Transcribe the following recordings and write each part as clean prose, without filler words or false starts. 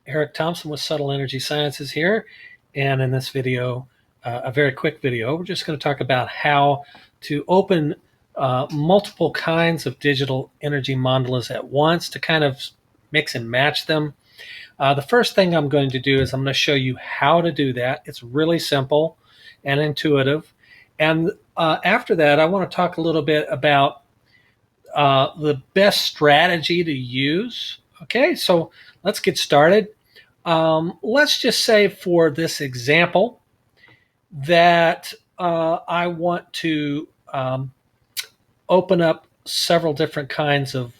Eric Thompson with Subtle Energy Sciences here, and in this video, a very quick video, we're just going to talk about how to open multiple kinds of digital energy mandalas at once to kind of mix and match them. The first thing I'm going to do is I'm going to show you how to do that. It's really simple and intuitive. And after that, I want to talk a little bit about the best strategy to use. Okay, so let's get started. Let's just say for this example that I want to open up several different kinds of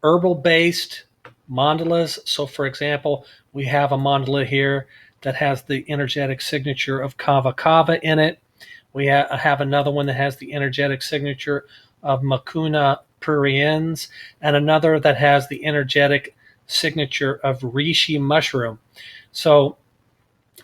herbal-based mandalas. So for example, we have a mandala here that has the energetic signature of Kava Kava in it. We have another one that has the energetic signature of Mucuna pruriens, and another that has the energetic signature of reishi mushroom. So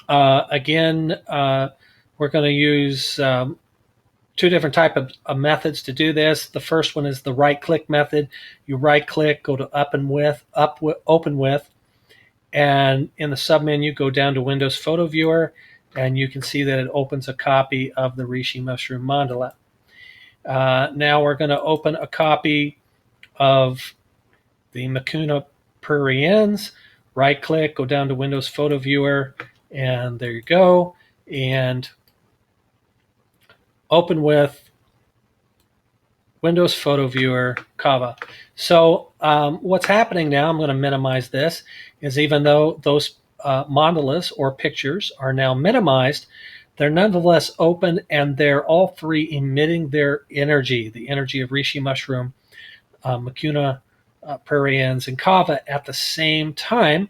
again, we're going to use two different type of methods to do this. The first one is the right-click method. You right-click, go to Open With, and in the submenu, go down to Windows Photo Viewer, and you can see that it opens a copy of the reishi mushroom mandala. Now we're going to open a copy of the Mucuna pruriens. Right-click, go down to Windows Photo Viewer, and there you go. And Open With, Windows Photo Viewer, Kava. So what's happening now, I'm going to minimize this, is even though those mandalas or pictures are now minimized, they're nonetheless open, and they're all three emitting their energy, the energy of reishi mushroom, Mucuna pruriens, and Kava at the same time.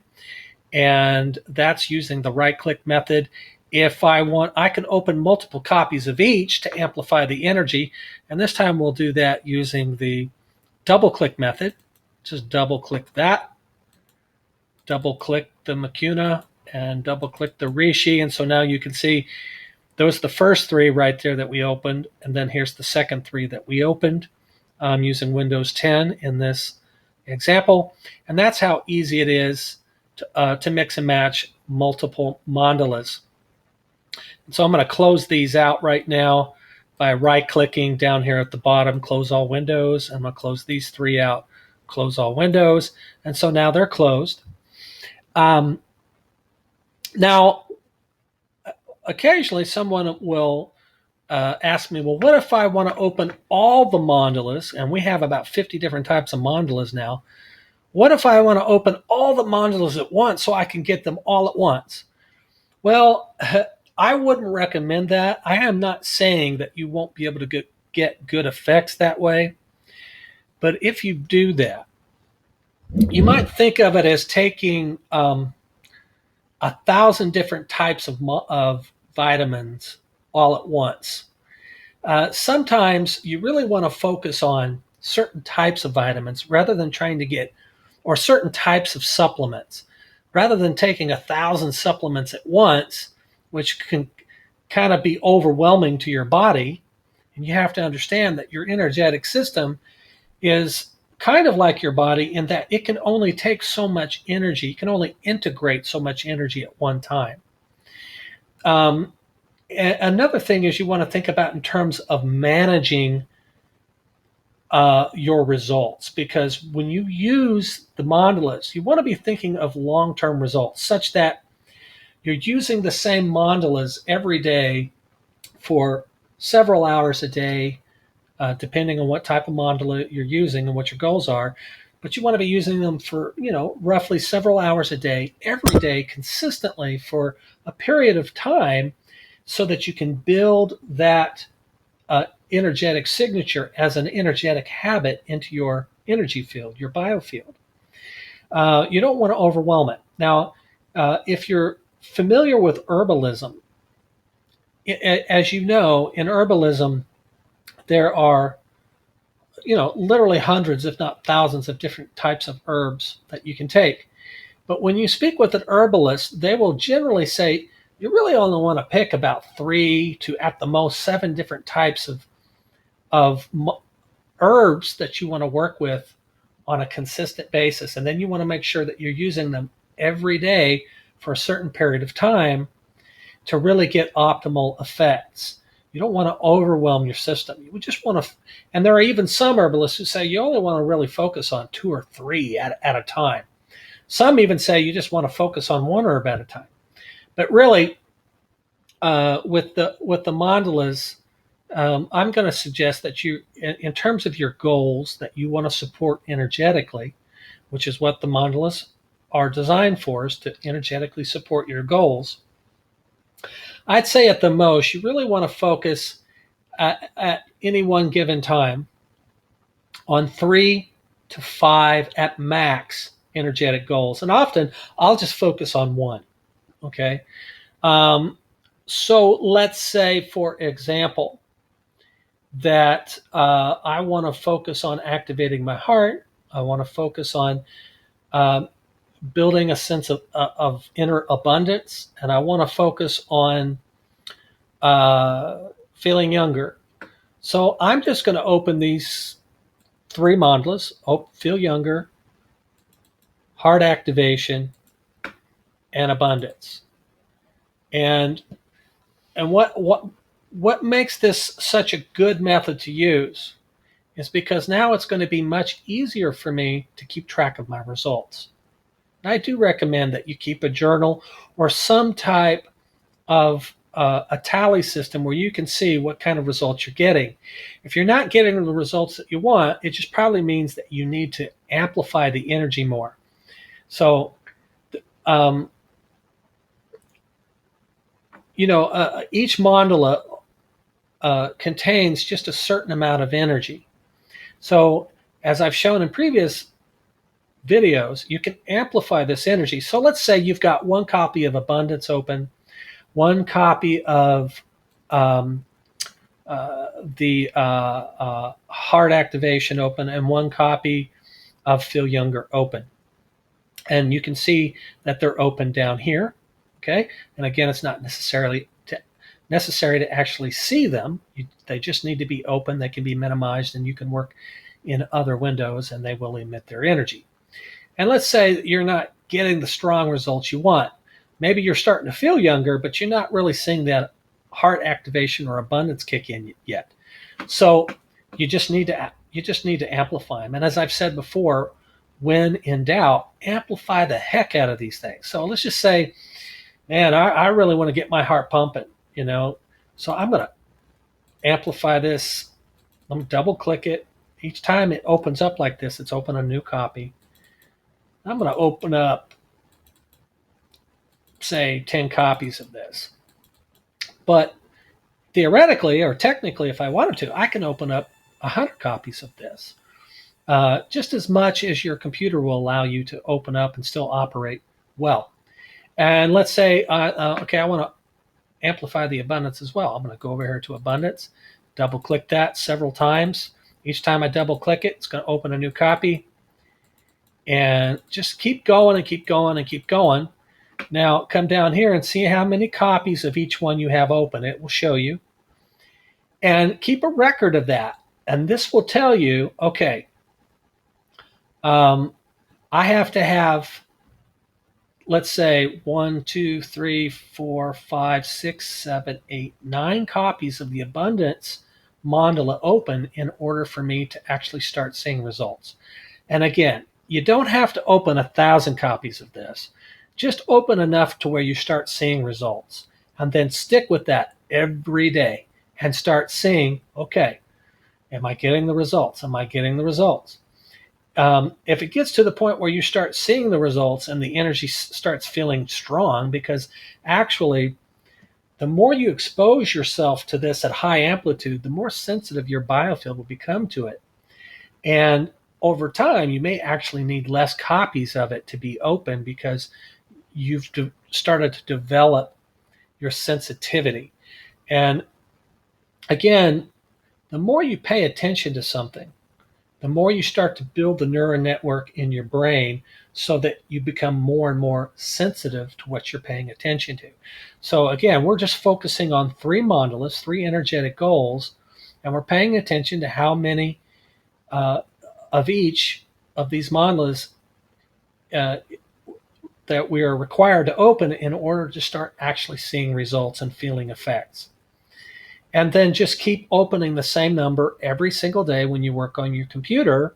And that's using the right-click method. If I want, I can open multiple copies of each to amplify the energy. And this time we'll do that using the double-click method. Just double-click that, double-click the Mucuna, and double-click the reishi. And so now you can see those are the first three right there that we opened. And then here's the second three that we opened using Windows 10 in this example. And that's how easy it is to mix and match multiple mandalas. And so I'm going to close these out right now by right-clicking down here at the bottom, close all windows. I'm going to close these three out, close all windows. And so now they're closed. Now, occasionally someone will ask me, well, what if I want to open all the mandalas? And we have about 50 different types of mandalas now. What if I want to open all the mandalas at once so I can get them all at once? Well, I wouldn't recommend that. I am not saying that you won't be able to get good effects that way. But if you do that, you might think of it as taking 1,000 different types of vitamins all at once. Sometimes you really want to focus on certain types of vitamins rather than trying to get, or certain types of supplements, rather than taking 1,000 supplements at once, which can kind of be overwhelming to your body. And you have to understand that your energetic system is kind of like your body in that it can only take so much energy, it can only integrate so much energy at one time. Another thing is you want to think about in terms of managing your results, because when you use the mandalas, you want to be thinking of long-term results such that you're using the same mandalas every day for several hours a day, depending on what type of mandala you're using and what your goals are. But you want to be using them for, roughly several hours a day, every day, consistently for a period of time, so that you can build that energetic signature as an energetic habit into your energy field, your biofield. You don't want to overwhelm it. Now, if you're familiar with herbalism, as you know, in herbalism, there are, literally hundreds, if not thousands, of different types of herbs that you can take. But when you speak with an herbalist, they will generally say you really only want to pick about 3 to at the most 7 different types of herbs that you want to work with on a consistent basis. And then you want to make sure that you're using them every day for a certain period of time to really get optimal effects. You don't want to overwhelm your system. You just want to, and there are even some herbalists who say you only want to really focus on 2 or 3 at a time. Some even say you just want to focus on 1 herb at a time. But really, with the mandalas, I'm going to suggest that you, in terms of your goals that you want to support energetically, which is what the mandalas are designed for, is to energetically support your goals. I'd say at the most, you really want to focus at any one given time on 3 to 5 at max energetic goals. And often I'll just focus on 1. Okay. So let's say, for example, that I want to focus on activating my heart. I want to focus on building a sense of inner abundance, and I want to focus on feeling younger. So I'm just going to open these 3 mandalas: feel younger, heart activation, and abundance. And what makes this such a good method to use is because now it's going to be much easier for me to keep track of my results. And I do recommend that you keep a journal or some type of a tally system where you can see what kind of results you're getting. If you're not getting the results that you want, it just probably means that you need to amplify the energy more. So, each mandala contains just a certain amount of energy. So, as I've shown in previous videos, you can amplify this energy. So let's say you've got 1 copy of Abundance open, 1 copy of the Heart Activation open, and 1 copy of Feel Younger open. And you can see that they're open down here. Okay. And again, it's not necessary to actually see them. They just need to be open. They can be minimized, and you can work in other windows and they will emit their energy. And let's say you're not getting the strong results you want. Maybe you're starting to feel younger, but you're not really seeing that heart activation or abundance kick in yet. So you just need to amplify them. And as I've said before, when in doubt, amplify the heck out of these things. So let's just say, man, I really want to get my heart pumping, So I'm going to amplify this. I'm going to double click it. Each time it opens up like this, it's open a new copy. I'm going to open up, say, 10 copies of this. But theoretically, or technically, if I wanted to, I can open up 100 copies of this. Just as much as your computer will allow you to open up and still operate well. And let's say, okay, I want to amplify the abundance as well. I'm going to go over here to abundance, double click that several times. Each time I double click it, it's going to open a new copy. And just keep going and keep going and keep going. Now come down here and see how many copies of each one you have open. It will show you. And keep a record of that. And this will tell you, okay, I have to have, let's say, 1, 2, 3, 4, 5, 6, 7, 8, 9 copies of the abundance mandala open in order for me to actually start seeing results. And again, you don't have to open 1,000 copies of this. Just open enough to where you start seeing results, and then stick with that every day and start seeing, okay, am I getting the results? Am I getting the results? If it gets to the point where you start seeing the results and the energy starts feeling strong, because actually the more you expose yourself to this at high amplitude, the more sensitive your biofield will become to it. And over time, you may actually need less copies of it to be open because you've started to develop your sensitivity. And again, the more you pay attention to something, the more you start to build the neural network in your brain so that you become more and more sensitive to what you're paying attention to. So again, we're just focusing on 3 mandalas, 3 energetic goals, and we're paying attention to how many of each of these mandalas uh, that we are required to open in order to start actually seeing results and feeling effects. And then just keep opening the same number every single day when you work on your computer,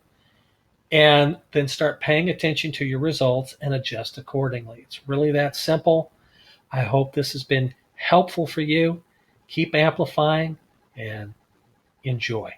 and then start paying attention to your results and adjust accordingly. It's really that simple. I hope this has been helpful for you. Keep amplifying and enjoy.